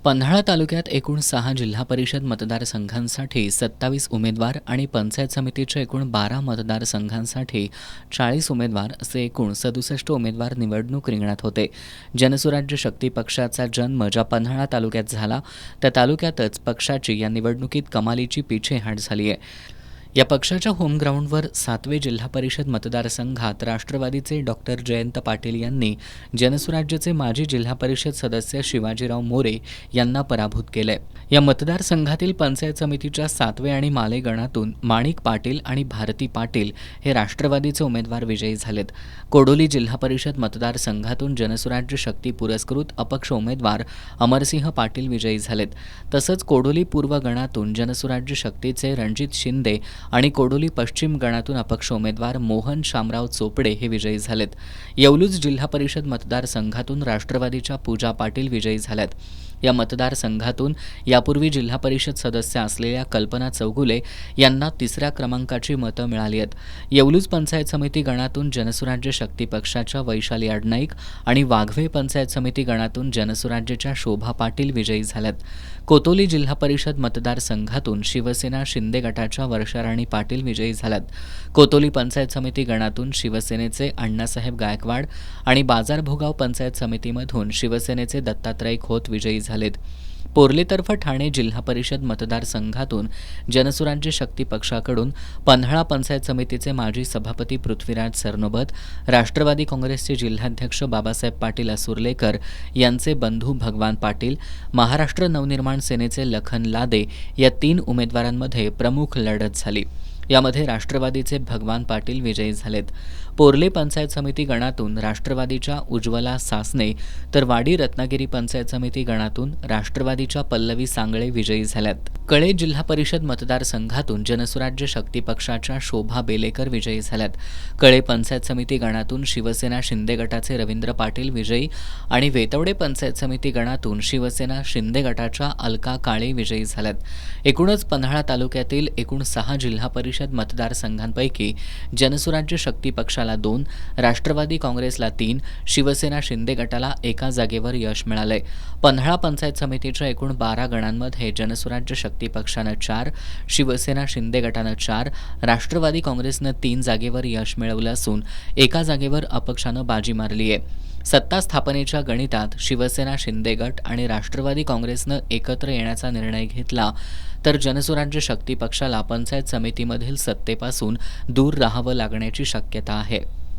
पन्हाळा तालुक्यात एकूण 6 जिल्हा परिषद मतदारसंघांसाठी 27 उमेदवार आणि पंचायत समितीच्या एकूण 12 मतदारसंघांसाठी 40 उमेदवार असे एकूण 67 उमेदवार निवडणूक रिंगणात होते. जनसुराज्य शक्ती पक्षाचा जन्म ज्या पन्हाळा तालुक्यात झाला त्या तालुक्यातच पक्षाची या निवडणुकीत कमालीची पीछेहाट झाली आहे. या पक्षाच्या होमग्राऊंडवर 7वे जिल्हा परिषद मतदारसंघात राष्ट्रवादीचे डॉक्टर जयंत पाटील यांनी जनसुराज्यचे माजी जिल्हा परिषद सदस्य शिवाजीराव मोरे यांना पराभूत केले. या मतदारसंघातील पंचायत समितीच्या 7वे आणि माले गणातून माणिक पाटील आणि भारती पाटील हे राष्ट्रवादीचे उमेदवार विजयी झालेत. कोडोली जिल्हा परिषद मतदारसंघातून जनसुराज्य शक्ती पुरस्कृत अपक्ष उमेदवार अमरसिंह पाटील विजयी झालेत. तसंच कोडोली पूर्व गणातून जनसुराज्य शक्तीचे रणजित शिंदे आणि कोडोली पश्चिम गणातून अपक्ष उमेदवार मोहन शामराव चोपडे हे विजयी झालेत. येवलूज जिल्हा परिषद मतदारसंघातून राष्ट्रवादीच्या पूजा पाटील विजयी झाल्यात. या मतदारसंघातून यापूर्वी जिल्हा परिषद सदस्य असलेल्या कल्पना चौगुले यांना 3ऱ्या क्रमांकाची मतं मिळाली आहेत. येवलूज पंचायत समिती गणातून जनसुराज्य शक्ती पक्षाच्या वैशाली आडनाईक आणि वाघवे पंचायत समिती गणातून जनसुराज्यच्या शोभा पाटील विजयी झाल्यात. कोतोली जिल्हा परिषद मतदारसंघातून शिवसेना शिंदे गटाच्या वर्षाराणी पाटील विजयी झाल्यात. कोतोली पंचायत समिती गणातून शिवसेनेचे अण्णासाहेब गायकवाड आणि बाजारभोगाव पंचायत समितीमधून शिवसेनेचे दत्तात्रय खोत विजयी झालेत. पोर्लेतर्फ ठाणे जिल्हा परिषद मतदारसंघातून जनसुराज्य शक्ती पक्षाकडून पन्हाळा पंचायत समितीचे माजी सभापती पृथ्वीराज सरनोबत, राष्ट्रवादी काँग्रेसचे जिल्हाध्यक्ष बाबासाहेब पाटील असुर्लेकर यांचे बंधू भगवान पाटील, महाराष्ट्र नवनिर्माण सेनेचे लखन लादे या 3 उमेदवारांमध्ये प्रमुख लढत झाली. यामध्ये राष्ट्रवादीचे भगवान पाटील विजयी झालेत. पोर्ले पंचायत समिती गणातून राष्ट्रवादीच्या उज्ज्वला सासने तर वाडी रत्नागिरी पंचायत समिती गणातून राष्ट्रवादीच्या पल्लवी सांगळे विजयी झाल्यात. कळे जिल्हा परिषद मतदारसंघातून जनसुराज्य शक्ती पक्षाच्या शोभा बेलेकर विजयी झाल्यात. कळे पंचायत समिती गणातून शिवसेना शिंदे गटाचे रवींद्र पाटील विजयी आणि वेतवडे पंचायत समिती गणातून शिवसेना शिंदे गटाच्या अलका काळे विजयी झाल्यात. एकूणच पन्हाळा तालुक्यातील एकूण 6 जिल्हा परिषद मतदारसंघांपैकी जनसुराज्य शक्ती पक्षाला 2, राष्ट्रवादी काँग्रेसला 3, शिवसेना शिंदे गटाला 1 जागेवर यश मिळालंय. पन्हाळा पंचायत समितीच्या एकूण 12 गणांमध्ये जनसुराज्य शक्ती पक्षानं 4, शिवसेना शिंदे गटानं 4, राष्ट्रवादी काँग्रेसनं 3 जागेवर यश मिळवलं असून 1 जागेवर अपक्षानं बाजी मारली आहे. सत्ता स्थापनेच्या गणितात शिवसेना शिंदे गट आणि राष्ट्रवादी काँग्रेसनं एकत्र येण्याचा निर्णय घेतला तर जनसुराज्य शक्ती पक्षाला पंचायत समितीमधील सत्तेपासून दूर राहावं लागण्याची शक्यता आहे.